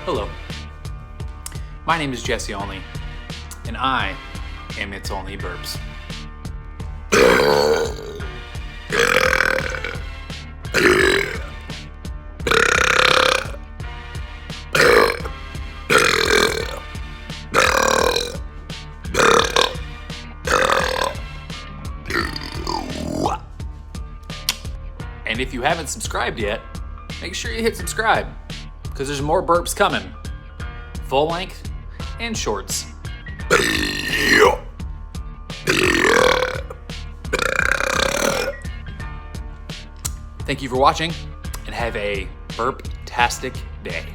Hello. My name is Jesse Only, and I am It's Only Burps. And if you haven't subscribed yet, make sure you hit subscribe, because there's more burps coming. Full length and shorts. Thank you for watching, and have a burp-tastic day.